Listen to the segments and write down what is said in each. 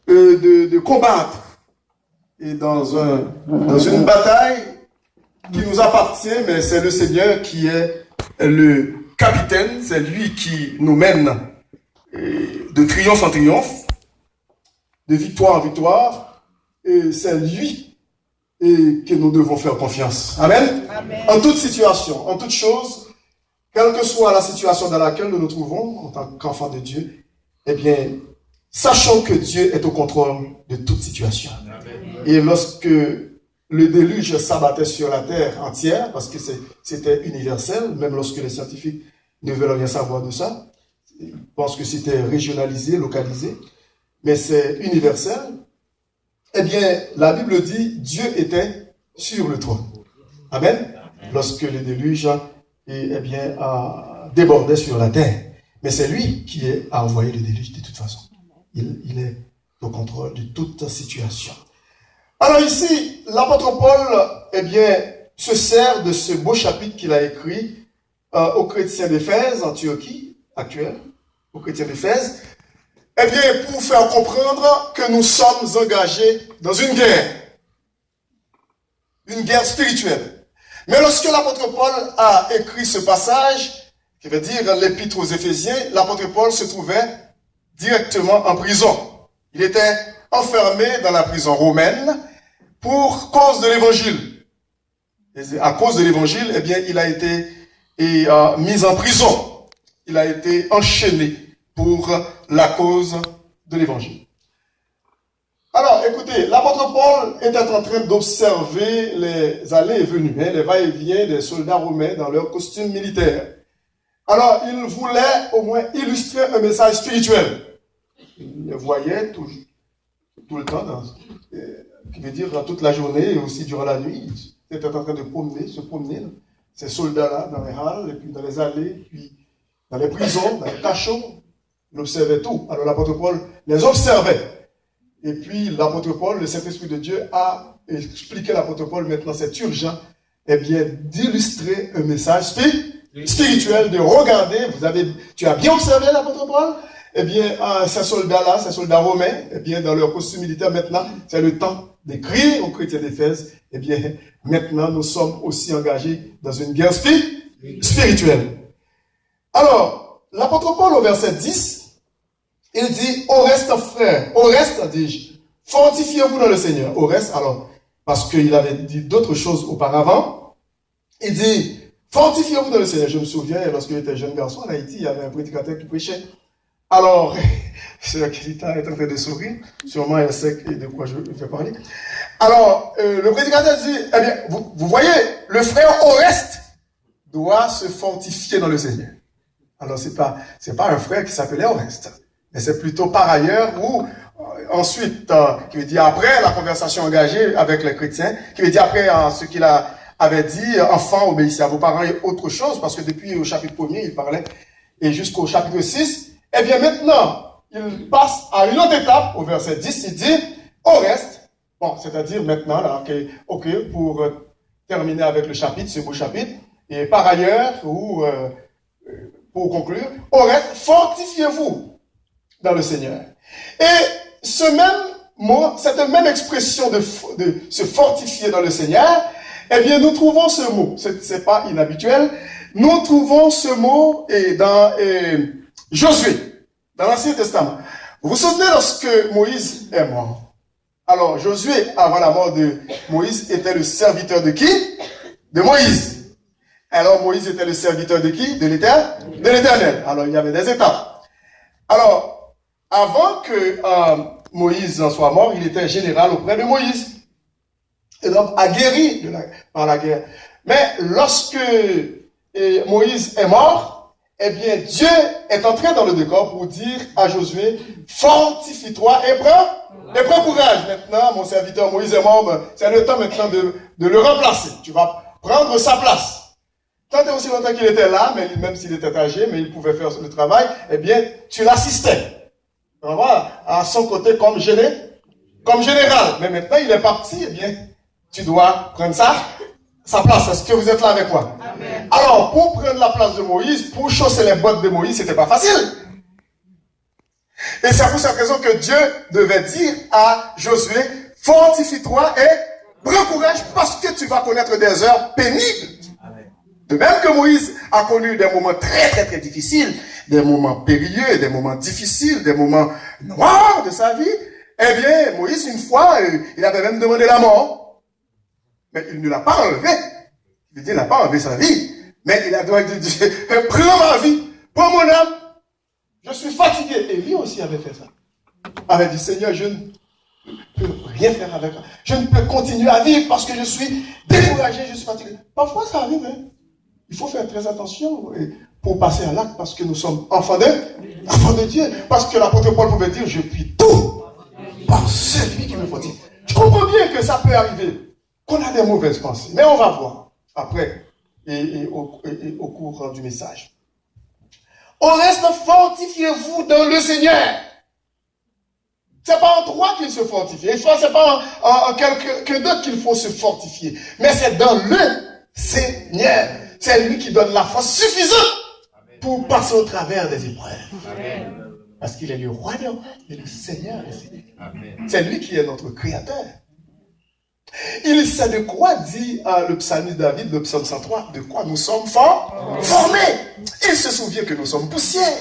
de combattre. Et dans une bataille qui nous appartient, mais c'est le Seigneur qui est le capitaine, c'est lui qui nous mène de triomphe en triomphe, de victoire en victoire, et c'est lui que nous devons faire confiance. Amen. Amen. En toute situation, en toute chose, quelle que soit la situation dans laquelle nous nous trouvons en tant qu'enfants de Dieu, eh bien, sachons que Dieu est au contrôle de toute situation. Amen. Et lorsque le déluge s'abattait sur la terre entière, parce que c'était universel, même lorsque les scientifiques ne veulent rien savoir de ça, ils pensent que c'était régionalisé, localisé, mais c'est universel. Eh bien, la Bible dit, Dieu était sur le trône. Amen. Lorsque le déluge débordait sur la terre. Mais c'est lui qui a envoyé le déluge de toute façon. Il est au contrôle de toute situation. Alors ici, l'apôtre Paul, se sert de ce beau chapitre qu'il a écrit aux chrétiens d'Éphèse, Antiochie, actuelle, aux chrétiens d'Éphèse, pour faire comprendre que nous sommes engagés dans une guerre spirituelle. Mais lorsque l'apôtre Paul a écrit ce passage, qui veut dire l'épître aux Éphésiens, l'apôtre Paul se trouvait directement en prison. Il était enfermé dans la prison romaine pour cause de l'évangile. Et à cause de l'évangile, il a été mis en prison. Il a été enchaîné pour la cause de l'évangile. Alors, écoutez, l'apôtre Paul était en train d'observer les allées et venues, les va-et-vient des soldats romains dans leur costume militaire. Alors, il voulait au moins illustrer un message spirituel. Il le voyait tout le temps, qui veut dire toute la journée et aussi durant la nuit. Il était en train de se promener, ces soldats-là, dans les halles, et puis dans les allées, puis dans les prisons, dans les cachots. Il observait tout. Alors l'apôtre Paul les observait. Et puis l'apôtre Paul, le Saint-Esprit de Dieu, a expliqué à l'apôtre Paul, maintenant c'est urgent, d'illustrer un message spirituel, de regarder, tu as bien observé l'apôtre Paul, ces soldats-là, ces soldats romains, dans leur costume militaire, maintenant, c'est le temps d'écrire aux chrétiens d'Éphèse, maintenant, nous sommes aussi engagés dans une guerre spirituelle. Alors, l'apôtre Paul, au verset 10, il dit, au reste, frère, au reste, dis-je, fortifiez-vous dans le Seigneur. Au reste, alors, parce qu'il avait dit d'autres choses auparavant, il dit, fortifiez-vous dans le Seigneur. Je me souviens, lorsque j'étais jeune garçon en Haïti, il y avait un prédicateur qui prêchait. Alors, c'est Kelita est en train de sourire. Sûrement, elle sait de quoi je vais parler. Alors, le prédicateur dit, vous voyez, le frère au reste doit se fortifier dans le Seigneur. Alors, c'est pas un frère qui s'appelait Oreste, mais c'est plutôt par ailleurs ou ensuite, qui veut dire après la conversation engagée avec les chrétiens, qui veut dire après ce qu'il avait dit, enfants, obéissez à vos parents et autre chose, parce que depuis au chapitre 1er, il parlait, et jusqu'au chapitre 6, maintenant, il passe à une autre étape, au verset 10, il dit, au reste, c'est-à-dire maintenant, là, pour terminer avec le chapitre, ce beau chapitre, et par ailleurs, ou pour conclure, au reste, fortifiez-vous dans le Seigneur. Et ce même mot, cette même expression de se fortifier dans le Seigneur, nous trouvons ce mot, c'est pas inhabituel, nous trouvons ce mot dans Josué, dans l'Ancien Testament. Vous vous souvenez lorsque Moïse est mort? Alors, Josué, avant la mort de Moïse, était le serviteur de qui? De Moïse. Alors, Moïse était le serviteur de qui? De l'Éternel. Alors, il y avait des étapes. Alors, avant que Moïse en soit mort, il était général auprès de Moïse. Et donc, aguerri par la guerre. Mais lorsque Moïse est mort, Dieu est entré dans le décor pour dire à Josué, fortifie-toi et prends courage. Maintenant, mon serviteur Moïse est mort, c'est le temps maintenant de le remplacer. Tu vas prendre sa place. Tant et aussi longtemps qu'il était là, mais même s'il était âgé, mais il pouvait faire le travail, tu l'assistais. À son côté comme général. Mais maintenant, il est parti, tu dois prendre sa place. Est-ce que vous êtes là avec moi? Amen. Alors, pour prendre la place de Moïse, pour chausser les bottes de Moïse, c'était pas facile. Et c'est pour cette raison que Dieu devait dire à Josué, fortifie-toi et prends courage parce que tu vas connaître des heures pénibles. De même que Moïse a connu des moments très, très, très difficiles, des moments périlleux, des moments difficiles, des moments noirs de sa vie, eh bien, Moïse, une fois, il avait même demandé la mort. Mais il ne l'a pas enlevé. Il dit, il n'a pas enlevé sa vie. Mais il a dit, prends ma vie, prends mon âme. Je suis fatigué. Et lui aussi avait fait ça. Il avait dit, Seigneur, je ne peux rien faire avec ça. Je ne peux continuer à vivre parce que je suis découragé, je suis fatigué. Parfois, ça arrive, hein. Il faut faire très attention pour passer à l'acte parce que nous sommes enfants de Dieu. Parce que l'apôtre Paul pouvait dire, je puis tout par celui qui me fortifie. Je comprends bien que ça peut arriver, qu'on a des mauvaises pensées. Mais on va voir après et au cours du message. Au reste, fortifiez-vous dans le Seigneur. C'est pas en toi qu'il se fortifie. C'est pas en quelqu'un d'autre qu'il faut se fortifier. Mais c'est dans le Seigneur. C'est lui qui donne la force suffisante pour passer au travers des épreuves. Amen. Parce qu'il est le roi des rois et le Seigneur des seigneurs. C'est lui qui est notre créateur. Il sait de quoi dit le psalmiste David, le psaume 103, de quoi nous sommes formés. Il se souvient que nous sommes poussière.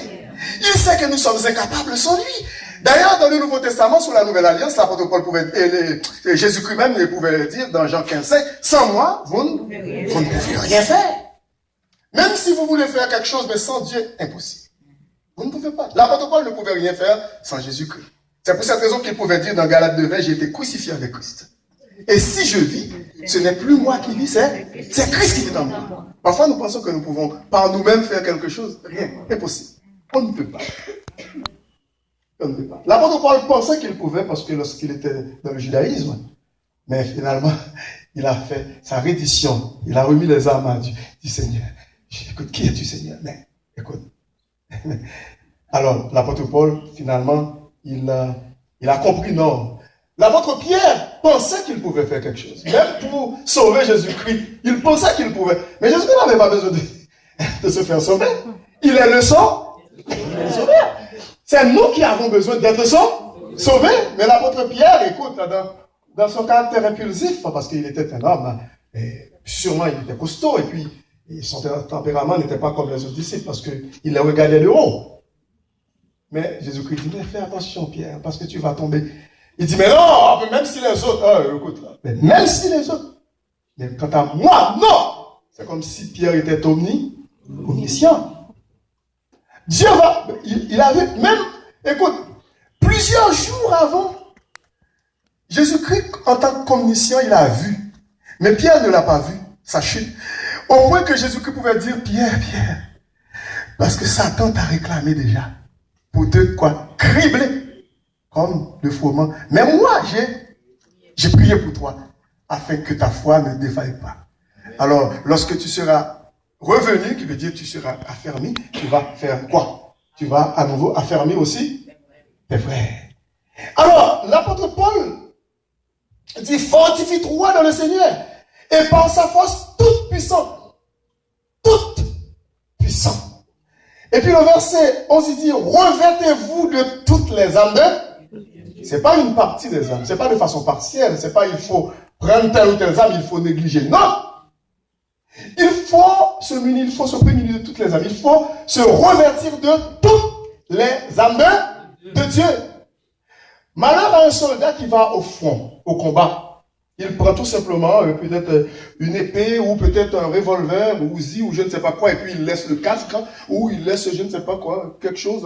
Il sait que nous sommes incapables sans lui. D'ailleurs, dans le Nouveau Testament, sous la Nouvelle Alliance, l'apôtre Paul pouvait, Jésus-Christ même pouvait dire dans Jean 15, sans moi, vous ne pouvez rien faire. Même si vous voulez faire quelque chose, mais sans Dieu, impossible. Vous ne pouvez pas. L'apôtre Paul ne pouvait rien faire sans Jésus-Christ. C'est pour cette raison qu'il pouvait dire dans Galates 2:20, j'ai été crucifié avec Christ. Et si je vis, ce n'est plus moi qui vis, c'est Christ qui vit en moi. Parfois, nous pensons que nous pouvons par nous-mêmes faire quelque chose. Rien. Impossible. On ne peut pas. On ne peut pas. L'apôtre Paul pensait qu'il pouvait parce que lorsqu'il était dans le judaïsme, mais finalement, il a fait sa reddition. Il a remis les armes du Seigneur. Écoute, qui es-tu, Seigneur? Mais, écoute. Alors, l'apôtre Paul, finalement, il a compris, non. L'apôtre Pierre pensait qu'il pouvait faire quelque chose. Même pour sauver Jésus-Christ, il pensait qu'il pouvait. Mais Jésus-Christ n'avait pas besoin de se faire sauver. Il est le sauveur. C'est nous qui avons besoin d'être sauvés. Mais l'apôtre Pierre, écoute, dans son caractère impulsif, parce qu'il était un homme, et sûrement il était costaud, et puis son tempérament n'était pas comme les autres disciples, parce qu'il les regardait de haut. Mais Jésus-Christ dit, mais fais attention Pierre, parce que tu vas tomber. Il dit, mais non, même si les autres, écoute, mais même si les autres, mais quant à moi, non. C'est comme si Pierre était omniscient. Dieu va, il avait même, écoute, plusieurs jours avant, Jésus-Christ, en tant qu'omniscient, il a vu. Mais Pierre ne l'a pas vu, sa chute. Au point que Jésus-Christ pouvait dire, Pierre, parce que Satan t'a réclamé déjà, pour te cribler, comme le fourment. Mais moi, j'ai prié pour toi, afin que ta foi ne défaille pas. Alors, lorsque tu seras revenu, qui veut dire tu seras affermi, tu vas faire quoi? Tu vas à nouveau affermir aussi tes frères. Alors, l'apôtre Paul dit, fortifie-toi dans le Seigneur, et par sa force toute puissante. Toute puissante. Et puis le verset 11, il dit, revêtez-vous de toutes les âmes de... C'est pas une partie des âmes, c'est pas de façon partielle, c'est pas il faut prendre telle ou telle âme, il faut négliger. Non! Il faut se munir, il faut se prémunir de toutes les âmes. Il faut se revêtir de toutes les âmes de Dieu. Malheur à un soldat qui va au front, au combat. Il prend tout simplement peut-être une épée ou peut-être un revolver ou Uzi ou je ne sais pas quoi et puis il laisse le casque ou il laisse je ne sais pas quoi, quelque chose.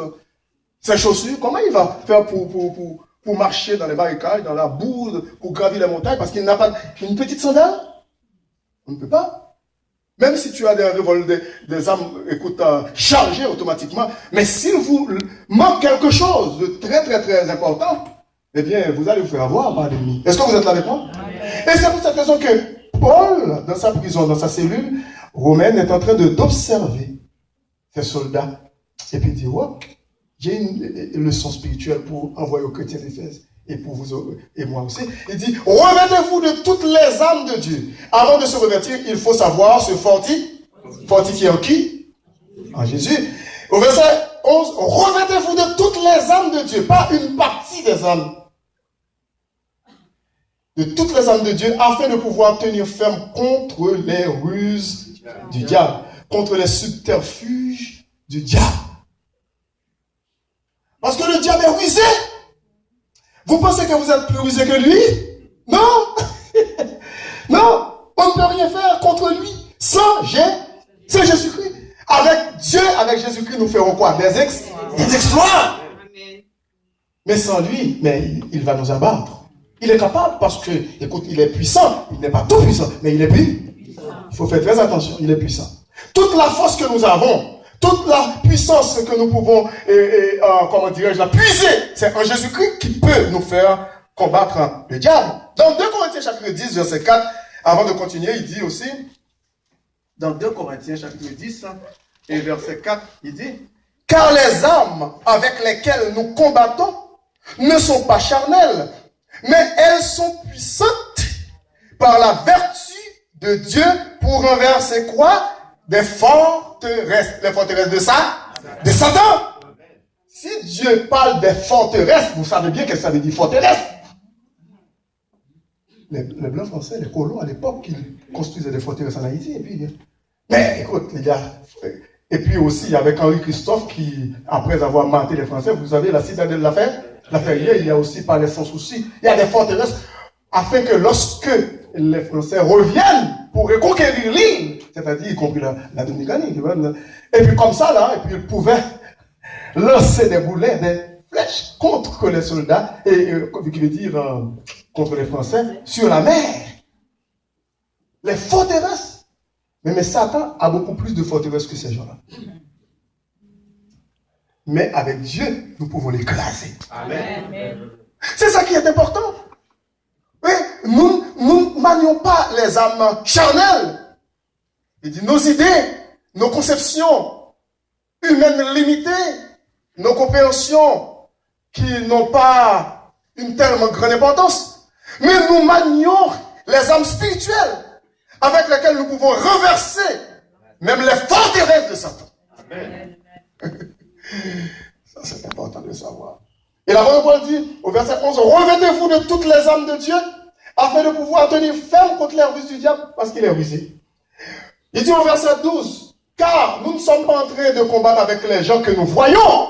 Ses chaussures, comment il va faire pour marcher dans les barricades, dans la boue, pour gravir les montagnes parce qu'il n'a pas une petite sandale? On ne peut pas. Même si tu as des armes, écoute, chargées automatiquement, mais s'il vous manque quelque chose de très très très important, eh bien, vous allez vous faire avoir par l'ennemi. Est-ce que vous êtes là avec moi? Et c'est pour cette raison que Paul, dans sa prison, dans sa cellule romaine, est en train d'observer ces soldats. Et puis il dit, ouais, j'ai une leçon spirituelle pour envoyer aux chrétiens d'Éphèse. Et pour vous et moi aussi. Il dit, revêtez-vous de toutes les âmes de Dieu. Avant de se revêtir, il faut savoir se fortifier en qui? En Jésus. Au verset 11, revêtez-vous de toutes les âmes de Dieu, pas une partie des âmes. De toutes les âmes de Dieu, afin de pouvoir tenir ferme contre les ruses du diable, contre les subterfuges du diable. Parce que le diable est rusé. Vous pensez que vous êtes plus rusé que lui? Non. Non, on ne peut rien faire contre lui sans Jésus-Christ. Avec Dieu, avec Jésus-Christ, nous ferons quoi? Des exploits. Mais sans lui, il va nous abattre. Il est capable parce que, écoute, il est puissant. Il n'est pas tout puissant, mais il est puissant. Il faut faire très attention, il est puissant. Toute la force que nous avons, toute la puissance que nous pouvons, comment dirais-je, la puiser, c'est en Jésus-Christ qui peut nous faire combattre le diable. Dans 2 Corinthiens chapitre 10, verset 4, avant de continuer, il dit aussi, dans 2 Corinthiens chapitre 10 et verset 4, il dit, « Car les armes avec lesquelles nous combattons ne sont pas charnelles, mais elles sont puissantes par la vertu de Dieu pour renverser quoi? Des forteresses. Les forteresses de ça? De Satan. Si Dieu parle des forteresses, vous savez bien que ça veut dire forteresse. Les Blancs français, les colons à l'époque, ils construisaient des forteresses en Haïti. Et puis, mais écoute, les gars, et puis aussi avec Henri Christophe qui, après avoir maté les Français, vous savez, la citadelle de la Ferrière, il y a aussi parlé sans souci. Il y a des forteresses afin que lorsque les Français reviennent pour reconquérir l'île, c'est-à-dire y compris la Dominicanie, et puis comme ça, là, et puis ils pouvaient lancer des boulets, des flèches contre les soldats, et qui veut dire contre les Français, sur la mer. Les forteresses. Mais Satan a beaucoup plus de forteresses que ces gens-là. Mais avec Dieu, nous pouvons l'écraser. Amen. C'est ça qui est important. Oui, nous ne manions pas les âmes charnelles. Il dit nos idées, nos conceptions humaines limitées, nos compréhensions qui n'ont pas une tellement grande importance. Mais nous manions les âmes spirituelles avec lesquelles nous pouvons renverser même les forteresses de Satan. Amen. Ça, c'est important de le savoir. Et la parole dit, au verset 11, revêtez-vous de toutes les âmes de Dieu, afin de pouvoir tenir ferme contre les ruses du diable, parce qu'il est rusé. Il dit au verset 12, car nous ne sommes pas en train de combattre avec les gens que nous voyons.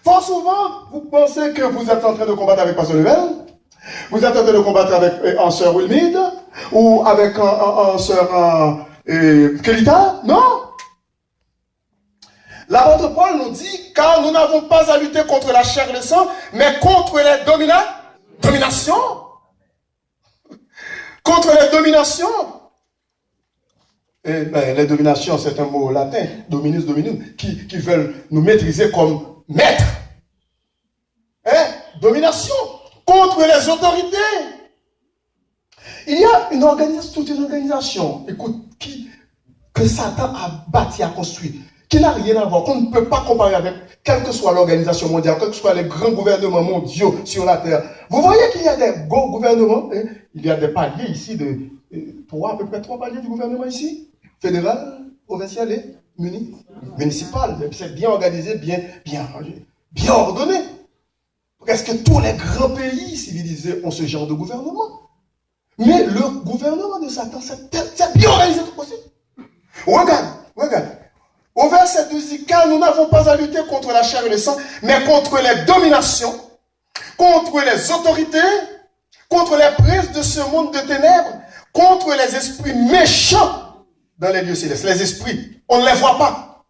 Fort souvent, vous pensez que vous êtes en train de combattre avec Pasteur Level, vous êtes en train de combattre avec un sœur Wilmide, ou avec un sœur Kelita. Non. L'apôtre Paul nous dit, car nous n'avons pas à lutter contre la chair et le sang, mais contre les dominations. Contre les dominations. Et, les dominations, c'est un mot latin, dominus, qui veulent nous maîtriser comme maîtres. Domination. Contre les autorités. Il y a une organisation, toute une organisation, écoute, que Satan a bâti, a construit, qui n'a rien à voir, qu'on ne peut pas comparer avec quelle que soit l'organisation mondiale, quels que soient les grands gouvernements mondiaux sur la terre. Vous voyez qu'il y a des gros gouvernements, il y a des paliers ici, à peu près 3 paliers du gouvernement ici, fédéral, provincial et municipal. C'est bien organisé, bien ordonné. Presque tous les grands pays civilisés ont ce genre de gouvernement. Mais le gouvernement de Satan, c'est bien organisé tout possible. Regarde. Au verset 12 dit, car nous n'avons pas à lutter contre la chair et le sang, mais contre les dominations, contre les autorités, contre les princes de ce monde de ténèbres, contre les esprits méchants dans les lieux célestes. Les esprits, on ne les voit pas.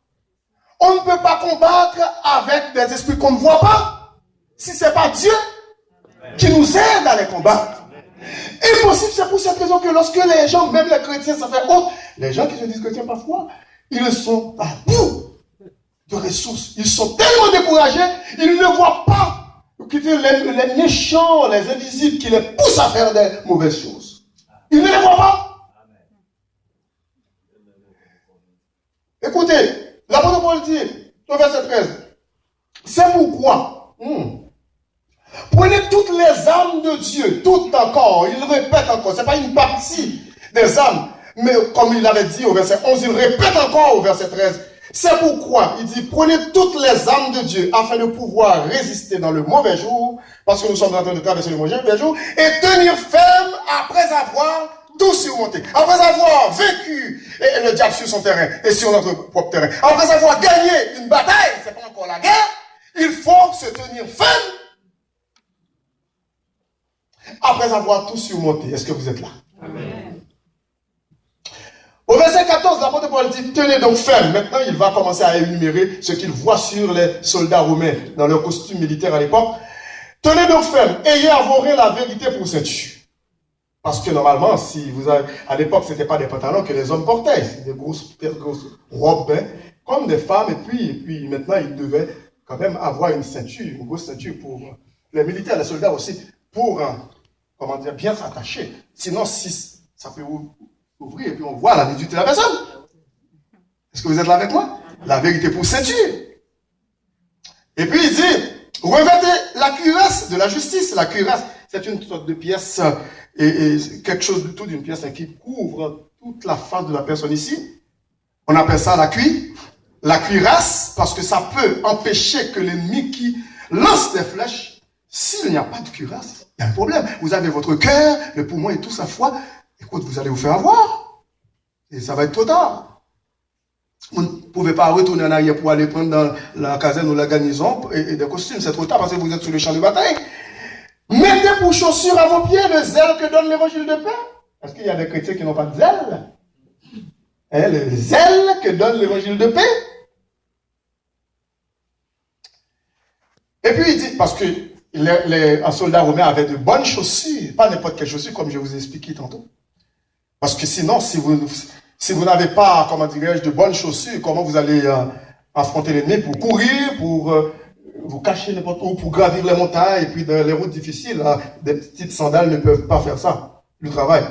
On ne peut pas combattre avec des esprits qu'on ne voit pas. Si ce n'est pas Dieu qui nous aide à les combattre. Impossible, c'est pour cette raison que lorsque les gens, même les chrétiens, ça fait honte, les gens qui se disent chrétiens parfois, ils sont à bout de ressources. Ils sont tellement découragés, ils ne voient pas les méchants, les invisibles qui les poussent à faire des mauvaises choses. Ils ne les voient pas. Écoutez, l'apôtre Paul dit, au verset 13, c'est pourquoi, prenez toutes les âmes de Dieu, toutes encore, il répète encore, ce n'est pas une partie des âmes, mais comme il l'avait dit au verset 11, il répète encore au verset 13, C'est pourquoi il dit, prenez toutes les armes de Dieu afin de pouvoir résister dans le mauvais jour, parce que nous sommes en train de traverser le mauvais jour, et tenir ferme après avoir tout surmonté. Après avoir vaincu le diable sur son terrain et sur notre propre terrain. Après avoir gagné une bataille, c'est pas encore la guerre, il faut se tenir ferme après avoir tout surmonté. Est-ce que vous êtes là? Amen. Au verset 14, l'apôtre Paul dit, tenez donc ferme. Maintenant, il va commencer à énumérer ce qu'il voit sur les soldats romains dans leur costume militaire à l'époque. Tenez donc ferme, ayez à vos reins la vérité pour ceinture. Parce que normalement, si vous avez, à l'époque, ce n'était pas des pantalons que les hommes portaient, c'était des grosses robes, hein, comme des femmes, et puis maintenant, ils devaient quand même avoir une ceinture, une grosse ceinture pour les militaires, les soldats aussi, pour, comment dire, bien s'attacher. Sinon, si ça peut ouvrir, et puis on voit la nudité de la personne. Est-ce que vous êtes là avec moi? La vérité pour ceinture. Et puis il dit, revêtez la cuirasse de la justice. La cuirasse, c'est une sorte de pièce, et quelque chose du tout d'une pièce qui couvre toute la face de la personne ici. On appelle ça la cuirasse, parce que ça peut empêcher que l'ennemi qui lance des flèches, s'il n'y a pas de cuirasse, il y a un problème. Vous avez votre cœur, le poumon et tout, sa foi. Écoute, vous allez vous faire avoir. Et ça va être trop tard. Vous ne pouvez pas retourner en arrière pour aller prendre dans la caserne ou la garnison et des costumes. C'est trop tard parce que vous êtes sur le champ de bataille. Mettez pour chaussures à vos pieds le zèle que donne l'évangile de paix. Est-ce qu'il y a des chrétiens qui n'ont pas de zèle? Le zèle que donne l'évangile de paix. Et puis il dit, parce que un soldat romain avait de bonnes chaussures, pas n'importe quelle chaussure, comme je vous ai expliqué tantôt. Parce que sinon, si vous n'avez pas, comment dirais-je, de bonnes chaussures, comment vous allez affronter l'ennemi pour courir, pour vous cacher n'importe où, pour gravir les montagnes, et puis dans les routes difficiles, là, des petites sandales ne peuvent pas faire ça, le travail.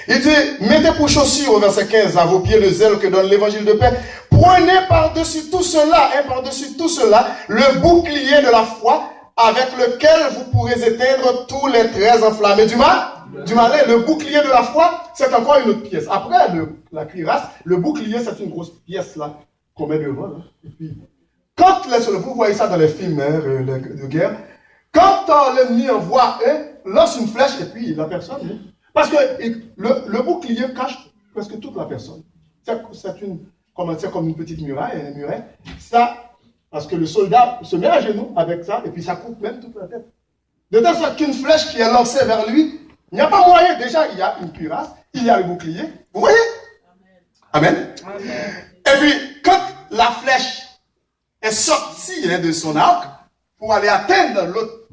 Il dit, mettez pour chaussures, au verset 15, à vos pieds le zèle que donne l'évangile de paix. Prenez par-dessus tout cela, le bouclier de la foi, avec lequel vous pourrez éteindre tous les traits enflammés du mal. Le bouclier de la foi, c'est encore une autre pièce. Après la cuirasse, le bouclier, c'est une grosse pièce là qu'on met devant. Là. Et puis, quand vous voyez ça dans les films de guerre, quand l'ennemi envoie lance une flèche et puis la personne, parce que le bouclier cache presque toute la personne. C'est comme une petite muraille, ça. Parce que le soldat se met à genoux avec ça, et puis ça coupe même toute la tête. De telle sorte qu'une flèche qui est lancée vers lui, il n'y a pas moyen. Déjà, il y a une cuirasse, il y a le bouclier. Vous voyez? Amen. Amen. Et puis, quand la flèche est sortie de son arc pour aller atteindre l'autre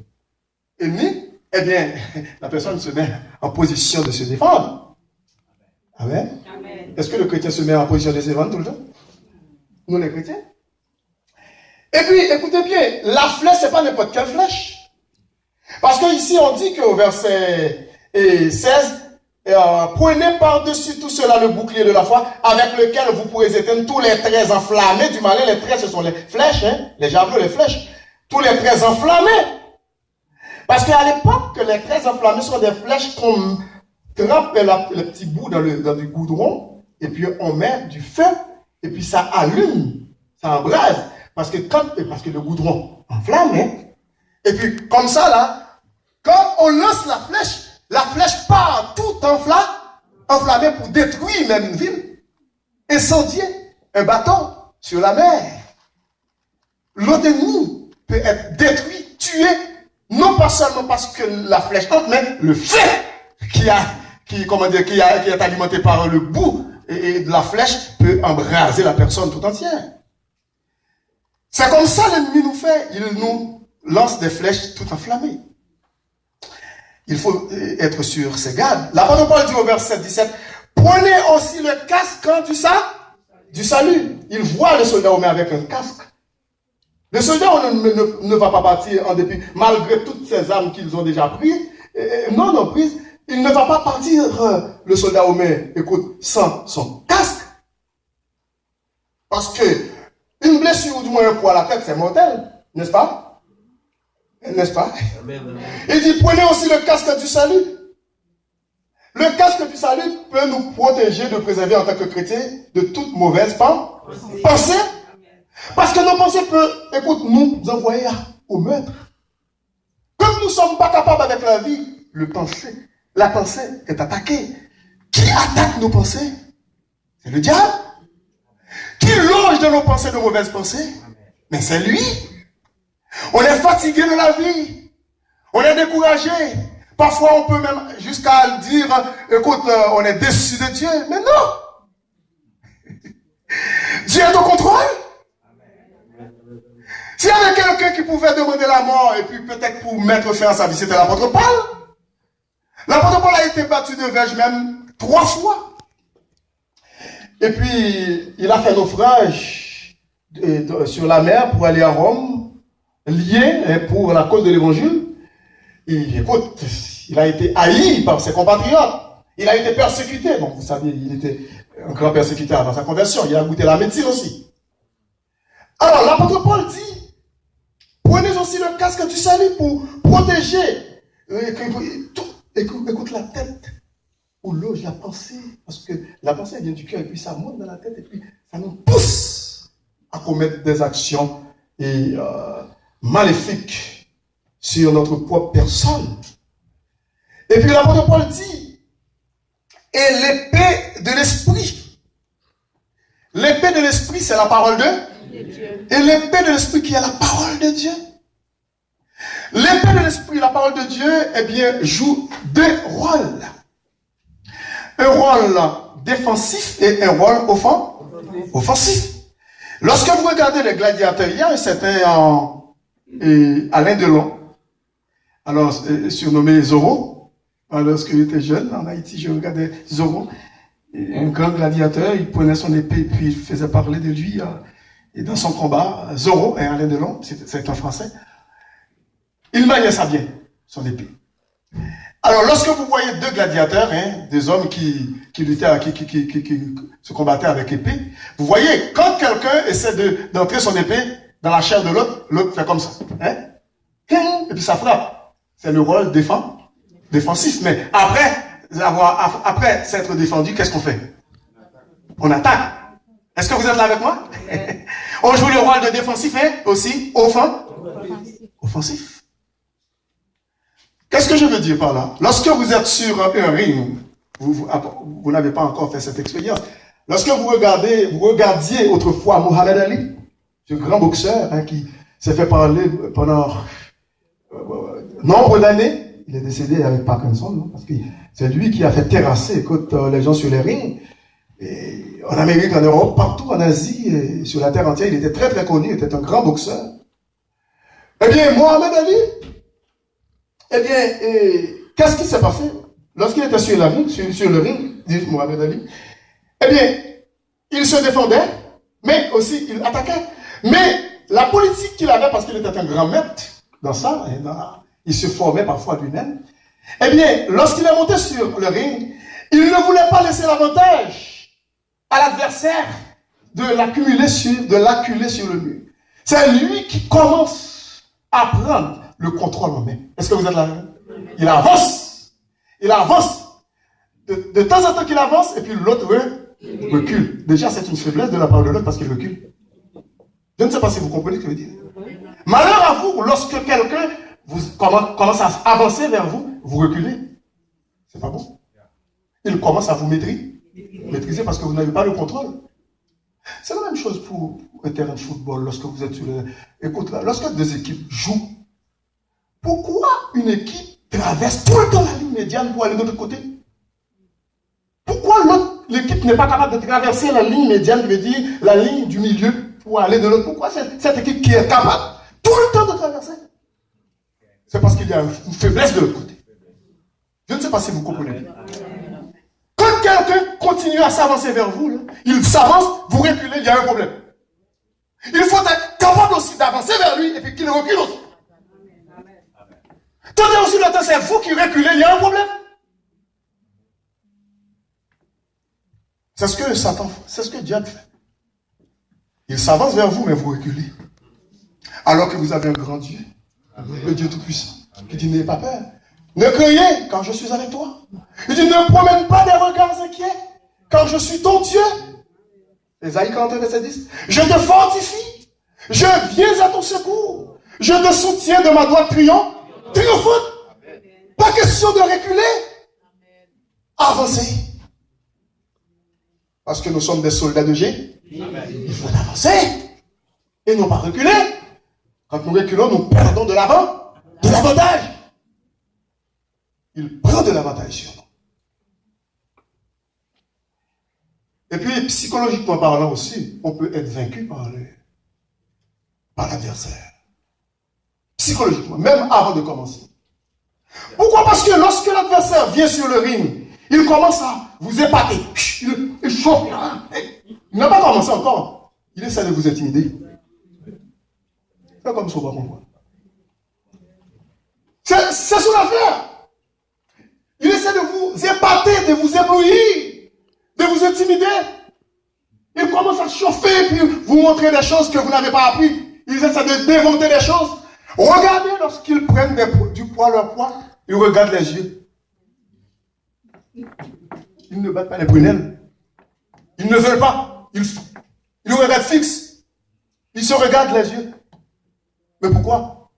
ennemi, eh bien, la personne se met en position de se défendre. Amen. Amen. Est-ce que le chrétien se met en position de se défendre tout le temps? Nous, les chrétiens? Et puis, écoutez bien, la flèche, c'est pas n'importe quelle flèche. Parce que ici, on dit qu'au verset 16, prenez par-dessus tout cela le bouclier de la foi, avec lequel vous pourrez éteindre tous les traits enflammés du malin. Les traits, ce sont les flèches, les javelots, les flèches. Tous les traits enflammés. Parce qu'à l'époque, les traits enflammés sont des flèches qu'on trempe le petit bout dans du goudron, et puis on met du feu, et puis ça allume, ça embrase. Parce que le goudron enflamme, et puis comme ça là, quand on lance la flèche part tout enflammée pour détruire même une ville, incendier un bateau sur la mer. L'autre ennemi peut être détruit, tué, non pas seulement parce que la flèche entre, mais le feu qui est alimenté par le bout et de la flèche peut embraser la personne tout entière. C'est comme ça l'ennemi nous fait. Il nous lance des flèches tout enflammées. Il faut être sur ses gardes. L'apôtre Paul dit au verset 17, prenez aussi le casque du salut. Il voit le soldat romain avec un casque. Le soldat ne va pas partir en dépit, malgré toutes ces armes qu'ils ont déjà prises, non prises, il ne va pas partir, le soldat romain, écoute, sans son casque. Parce que une blessure ou du moins un coup à la tête, c'est mortel, n'est-ce pas? N'est-ce pas? Amen. Il dit, prenez aussi le casque du salut. Le casque du salut peut nous protéger, nous préserver en tant que chrétiens de toute mauvaise pensée. Parce que nos pensées peuvent, écoute, nous envoyer au meurtre. Comme nous ne sommes pas capables avec la vie, la pensée est attaquée. Qui attaque nos pensées? C'est le diable. Qui loge dans nos pensées de mauvaises pensées? Mais c'est lui. On est fatigué de la vie. On est découragé. Parfois, on peut même jusqu'à dire, écoute, on est déçu de Dieu. Mais non. Dieu est au contrôle. S'il y avait quelqu'un qui pouvait demander la mort et puis peut-être pour mettre fin à sa vie, c'était l'apôtre Paul. L'apôtre Paul a été battu de verge même 3 fois. Et puis, il a fait naufrage sur la mer pour aller à Rome, lié pour la cause de l'évangile. Et écoute, il a été haï par ses compatriotes. Il a été persécuté. Bon, vous savez, il était un grand persécuteur avant sa conversion. Il a goûté la médecine aussi. Alors, l'apôtre Paul dit, prenez aussi le casque du salut pour protéger. Écoute la tête où loge la pensée. Parce que la pensée vient du cœur et puis ça monte dans la tête et puis ça nous pousse à commettre des actions maléfiques sur notre propre personne. Et puis l'apôtre Paul dit, et l'épée de l'esprit. L'épée de l'esprit, c'est la parole de Dieu. Et l'épée de l'esprit qui est la parole de Dieu. L'épée de l'esprit, la parole de Dieu, eh bien, joue 2 rôles. Un rôle défensif et un rôle offensif. Lorsque vous regardez les gladiateurs, il y a un certain Alain Delon, alors surnommé Zorro. Lorsque j'étais jeune en Haïti, je regardais Zorro, un grand gladiateur, il prenait son épée et puis il faisait parler de lui et dans son combat. Zorro, et Alain Delon, c'est un Français, il maniait ça bien, son épée. Alors, lorsque vous voyez 2 gladiateurs, des hommes qui luttaient, qui se combattaient avec épée, vous voyez, quand quelqu'un essaie d'entrer son épée dans la chair de l'autre, l'autre fait comme ça. Et puis ça frappe. C'est le rôle défensif. Mais après s'être défendu, qu'est-ce qu'on fait? On attaque. Est-ce que vous êtes là avec moi? On joue le rôle de défensif et aussi offensif. Qu'est-ce que je veux dire par là? Lorsque vous êtes sur un ring, vous n'avez pas encore fait cette expérience. Lorsque vous regardiez autrefois Mohamed Ali, ce grand boxeur qui s'est fait parler pendant nombre d'années, il est décédé avec Parkinson, non? Parce que c'est lui qui a fait terrasser les gens sur les rings. Et en Amérique, en Europe, partout en Asie, et sur la terre entière, il était très très connu, il était un grand boxeur. Eh bien, Mohamed Ali, qu'est-ce qui s'est passé? Lorsqu'il était sur le ring, dit Mohamed Ali, eh bien, il se défendait, mais aussi il attaquait. Mais la politique qu'il avait, parce qu'il était un grand maître dans ça, il se formait parfois lui-même, eh bien, lorsqu'il est monté sur le ring, il ne voulait pas laisser l'avantage à l'adversaire de l'acculer sur le mur. C'est lui qui commence à prendre le contrôle en main. Est-ce que vous êtes là? Il avance. De temps en temps qu'il avance, et puis l'autre recule. Déjà, c'est une faiblesse de la part de l'autre parce qu'il recule. Je ne sais pas si vous comprenez ce que je veux dire. Malheur à vous, lorsque quelqu'un commence à avancer vers vous, vous reculez. C'est pas bon. Il commence à vous maîtriser parce que vous n'avez pas le contrôle. C'est la même chose pour un terrain de football. Lorsque vous êtes sur écoute, lorsque 2 équipes jouent, pourquoi une équipe traverse tout le temps la ligne médiane pour aller de l'autre côté? Pourquoi l'équipe n'est pas capable de traverser la ligne médiane, je veux dire la ligne du milieu, pour aller de l'autre? Pourquoi cette équipe qui est capable tout le temps de traverser? C'est parce qu'il y a une faiblesse de l'autre côté. Je ne sais pas si vous comprenez. Quand quelqu'un continue à s'avancer vers vous, là, il s'avance, vous reculez, il y a un problème. Il faut être capable aussi d'avancer vers lui et puis qu'il recule aussi. Tandis aussi longtemps, c'est vous qui reculez, il y a un problème. C'est ce que Satan fait, c'est ce que Diable fait. Il s'avance vers vous, mais vous reculez. Alors que vous avez un grand Dieu, le Dieu Tout-Puissant, qui dit n'ayez pas peur. Ne craignez quand je suis avec toi. Il dit ne promène pas des regards inquiets quand je suis ton Dieu. Ésaïe 41, verset 10. Je te fortifie. Je viens à ton secours. Je te soutiens de ma droite triomphante. Pas question de reculer. Avancer. Parce que nous sommes des soldats de Dieu. Il faut avancer. Et non pas reculer. Quand nous reculons, nous perdons de l'avantage. Il prend de l'avantage sur nous. Et puis, psychologiquement parlant aussi, on peut être vaincu par l'adversaire. Psychologiquement, même avant de commencer. Pourquoi? Parce que lorsque l'adversaire vient sur le ring, il commence à vous épater. Il chauffe. Il n'a pas commencé encore. Il essaie de vous intimider. C'est comme ça, on va comprendre. C'est son affaire. Il essaie de vous épater, de vous éblouir, de vous intimider. Il commence à chauffer, puis vous montrer des choses que vous n'avez pas appris. Ils essaient de démonter des choses. Regardez lorsqu'ils prennent du poids, leur poids, ils regardent les yeux. Ils ne battent pas les prunelles. Ils ne veulent pas. Ils regardent fixe. Ils se regardent les yeux. Mais pourquoi?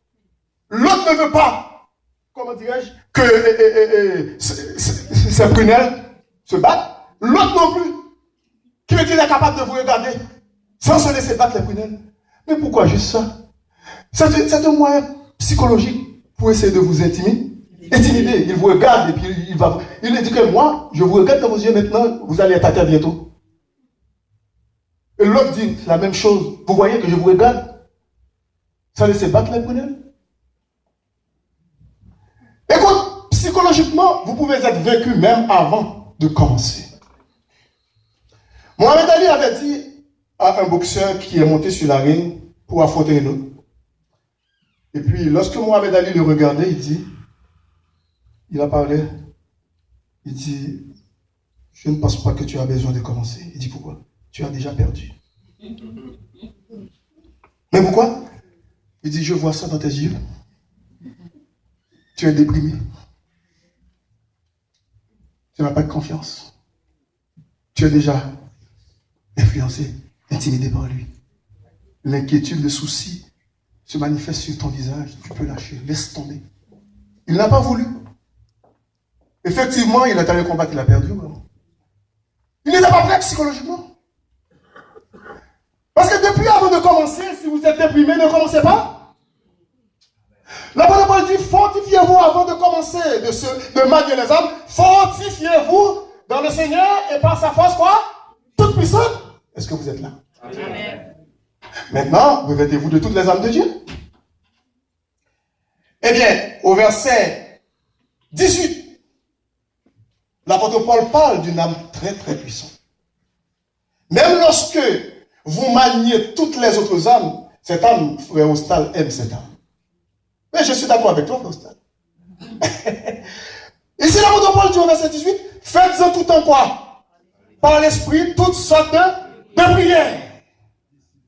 L'autre ne veut pas, comment dirais-je, que ses prunelles se battent. L'autre non plus. Qui veut dire qu'il est capable de vous regarder sans se laisser battre les prunelles. Mais pourquoi juste ça? C'est un moyen psychologique pour essayer de vous intimider. Il vous regarde et puis il dit que moi, je vous regarde dans vos yeux maintenant, vous allez être à terre bientôt. Et l'autre dit la même chose. Vous voyez que je vous regarde sans laisser battre les prunelles. Écoute, psychologiquement, vous pouvez être vaincu même avant de commencer. Mohamed Ali avait dit à un boxeur qui est monté sur la ring pour affronter un autre. Et puis, lorsque Mohamed Ali le regardait, il a parlé, il dit, je ne pense pas que tu as besoin de commencer. Il dit, pourquoi? Tu as déjà perdu. Mais pourquoi? Il dit, je vois ça dans tes yeux. Tu es déprimé. Tu n'as pas de confiance. Tu es déjà influencé, intimidé par lui. L'inquiétude, le souci se manifeste sur ton visage. Tu peux lâcher, laisse tomber. Il n'a pas voulu. Effectivement, il est allé combattre, il a perdu. Vraiment. Il n'était pas prêt psychologiquement. Parce que depuis avant de commencer, si vous êtes déprimé, ne commencez pas. La bonne parole dit, fortifiez-vous avant de commencer de manier les âmes. Fortifiez-vous dans le Seigneur et par sa force, quoi? Toute puissante. Est-ce que vous êtes là? Amen. Maintenant, revêtez-vous de toutes les âmes de Dieu. Eh bien, au verset 18, l'apôtre Paul parle d'une âme très très puissante. Même lorsque vous maniez toutes les autres âmes, cette âme, frère Ostal, aime cette âme. Mais je suis d'accord avec toi, frère Ostal. Ici, l'apôtre Paul dit au verset 18, faites-en tout en quoi? Par l'esprit, toutes sortes de prières.